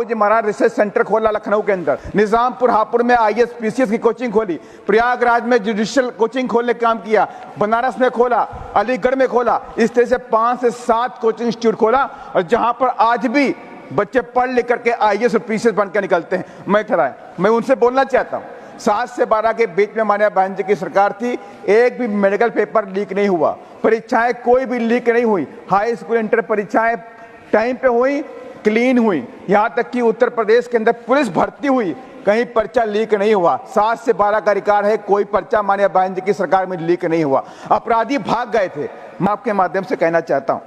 जी महाराज research centre खोला लखनऊ के अंदर, निजामपुर हापुड़ में आईएएस पीसीएस की कोचिंग खोली, प्रयागराज में जुडिशियल कोचिंग खोलने का काम किया, बनारस में खोला, अलीगढ़ में खोला। इस तरह से 5 से 7 कोचिंग इंस्टीट्यूट खोला और जहां पर आज भी बच्चे पढ़ लिख करके आईएएस और पीसीएस बनकर निकलते हैं। मैं उनसे बोलना चाहता हूं, 7 से 12 के बीच में माननीय बहन जी की सरकार थी, एक भी मेडिकल पेपर लीक नहीं हुआ, परीक्षाएं कोई भी लीक नहीं हुई, हाई स्कूल इंटर परीक्षाएं टाइम पे हुई, क्लीन हुई, यहां तक कि उत्तर प्रदेश के अंदर पुलिस भर्ती हुई, कहीं पर्चा लीक नहीं हुआ। 7 से 12 का रिकॉर्ड है, कोई पर्चा माननीय बहन जी की सरकार में लीक नहीं हुआ। अपराधी भाग गए थे। मैं आपके माध्यम से कहना चाहता हूं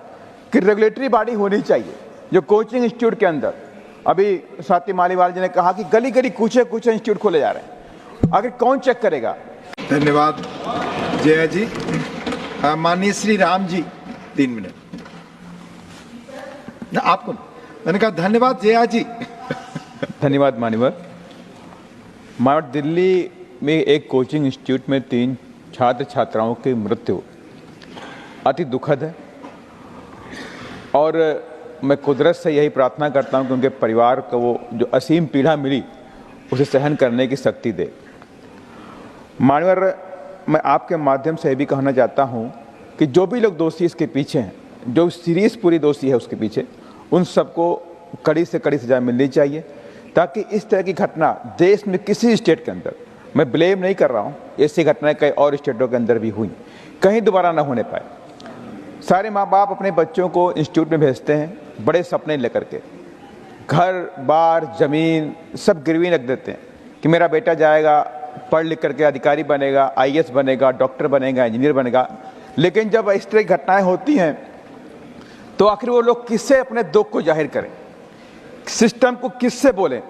कि रेगुलेटरी बॉडी होनी चाहिए जो कोचिंग इंस्टीट्यूट के अंदर, अभी स्वाति मालीवाल जी ने कहा कि गली गली कूचे कूचे इंस्टीट्यूट खोले जा रहे हैं, आगे कौन चेक करेगा? धन्यवाद जया जी। माननीय श्री राम जी 3 मिनट ना आपको। मैंने कहा धन्यवाद जया जी। धन्यवाद मान्यवर। दिल्ली में एक कोचिंग इंस्टीट्यूट में 3 छात्र छात्राओं की मृत्यु अति दुखद है और मैं कुदरत से यही प्रार्थना करता हूं कि उनके परिवार को वो जो असीम पीड़ा मिली उसे सहन करने की शक्ति दे। मान्यवर, मैं आपके माध्यम से भी कहना चाहता हूं कि जो भी लोग दोषी इसके पीछे हैं, जो सीरीज पूरी दोषी है उसके पीछे, उन सबको कड़ी से कड़ी सजा मिलनी चाहिए ताकि इस तरह की घटना देश में किसी स्टेट के अंदर, मैं ब्लेम नहीं कर रहा हूं, ऐसी घटनाएं कई और स्टेटों के अंदर भी हुई, कहीं दोबारा ना होने पाए। सारे माँ बाप अपने बच्चों को इंस्टीट्यूट में भेजते हैं बड़े सपने लेकर के, घर बार जमीन सब गिरवी रख देते हैं कि मेरा बेटा जाएगा, पढ़ लिख करके अधिकारी बनेगा, आईएएस बनेगा, डॉक्टर बनेगा, इंजीनियर बनेगा। लेकिन जब इस तरह की घटनाएं होती हैं तो आखिर वो लोग किससे अपने दुख को जाहिर करें, सिस्टम को किससे बोलें,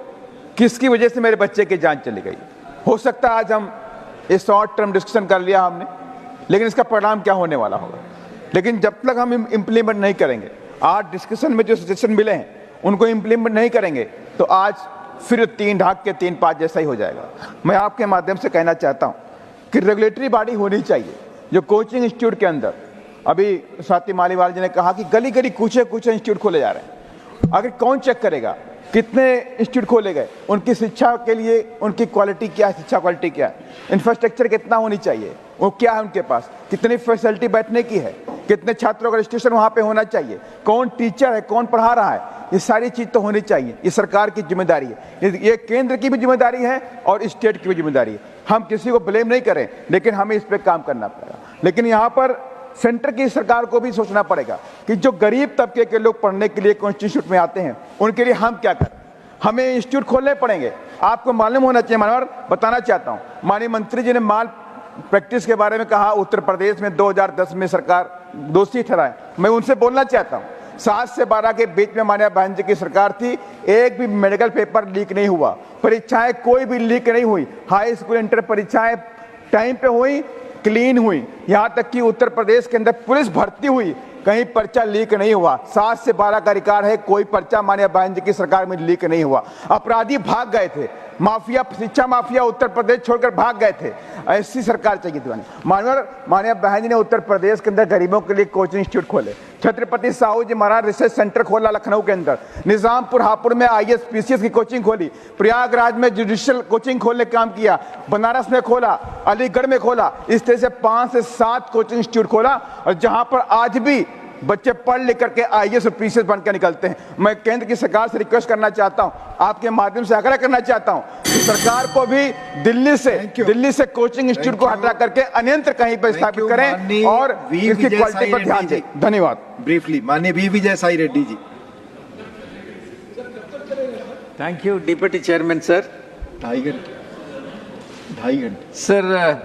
किसकी वजह से मेरे बच्चे की जान चली गई। हो सकता है आज हम इस शॉर्ट टर्म डिस्कशन कर लिया हमने, लेकिन इसका परिणाम क्या होने वाला होगा। लेकिन जब तक हम इम्प्लीमेंट नहीं करेंगे, आज डिस्कशन में जो सजेशन मिले हैं उनको इम्प्लीमेंट नहीं करेंगे तो आज फिर 3 ढाक के 3 पाँच जैसा ही हो जाएगा। मैं आपके माध्यम से कहना चाहता हूं कि रेगुलेटरी बॉडी होनी चाहिए जो कोचिंग इंस्टीट्यूट के अंदर, अभी स्वाति मालीवाल जी ने कहा कि गली गली कूचे कूचे इंस्टीट्यूट खोले जा रहे हैं, आगे कौन चेक करेगा? कितने इंस्टीट्यूट खोले गए, उनकी शिक्षा के लिए उनकी क्वालिटी क्या है, शिक्षा क्वालिटी क्या है, इंफ्रास्ट्रक्चर कितना होनी चाहिए, वो क्या है उनके पास, कितनी फैसिलिटी बैठने की है, कितने छात्रों का रजिस्ट्रेशन वहां पे होना चाहिए, कौन टीचर है, कौन पढ़ा रहा है, ये सारी चीज तो होनी चाहिए। ये सरकार की जिम्मेदारी है, ये केंद्र की भी जिम्मेदारी है और स्टेट की भी जिम्मेदारी है। हम किसी को ब्लेम नहीं करें, लेकिन हमें इस पर काम करना पड़ेगा। लेकिन यहाँ पर सेंटर की सरकार को भी सोचना पड़ेगा कि जो गरीब तबके के लोग पढ़ने के लिए इंस्टीट्यूट में आते हैं उनके लिए हम क्या करें। हमें इंस्टीट्यूट खोलने पड़ेंगे। आपको मालूम होना चाहिए, मानवर बताना चाहता हूं, माननीय मंत्री जी ने माल प्रैक्टिस के बारे में कहा, उत्तर प्रदेश में 2010 में सरकार दोषी ठहराए। मैं उनसे बोलना चाहता हूं, 7 से 12 के बीच में माननीय बहन जी की सरकार थी, एक भी मेडिकल पेपर लीक नहीं हुआ, परीक्षाएं कोई भी लीक नहीं हुई, हाई स्कूल इंटर परीक्षाएं टाइम पे हुई, क्लीन हुई, यहां तक कि उत्तर प्रदेश के अंदर पुलिस भर्ती हुई, कहीं पर्चा लीक नहीं हुआ। 7 से 12 का रिकॉर्ड है, कोई पर्चा माननीय बहन जी की सरकार में लीक नहीं हुआ। अपराधी भाग गए थे, माफिया, शिक्षा माफिया उत्तर प्रदेश छोड़कर भाग गए थे। ऐसी सरकार चाहिए थी। माननीय बहन जी ने उत्तर प्रदेश के अंदर गरीबों के लिए कोचिंग इंस्टीट्यूट खोले, छत्रपति साहू जी महाराज रिसर्च सेंटर खोला लखनऊ के अंदर, निजामपुर हापुड़ में आईएएस पीसीएस की कोचिंग खोली, प्रयागराज में जुडिशियल कोचिंग खोलने का काम किया, बनारस में खोला, अलीगढ़ में खोला। इस तरह से 5 से 7 कोचिंग इंस्टीट्यूट खोला और जहां पर आज भी बच्चे पढ़ लिख करके आईएएस और पीसीएस बनकर निकलते हैं। मैं केंद्र की सरकार से रिक्वेस्ट करना चाहता हूं, आपके माध्यम से आग्रह करना चाहता हूं कि सरकार को भी दिल्ली से कोचिंग इंस्टीट्यूट को हटा करके अन्यत्र कहीं पर स्थापित करें और इसकी क्वालिटी पर ध्यान दें। धन्यवाद। ब्रीफली माननीय V Vijay Sai Reddy ji. Thank you deputy chairman sir. 2.5 घंटे सर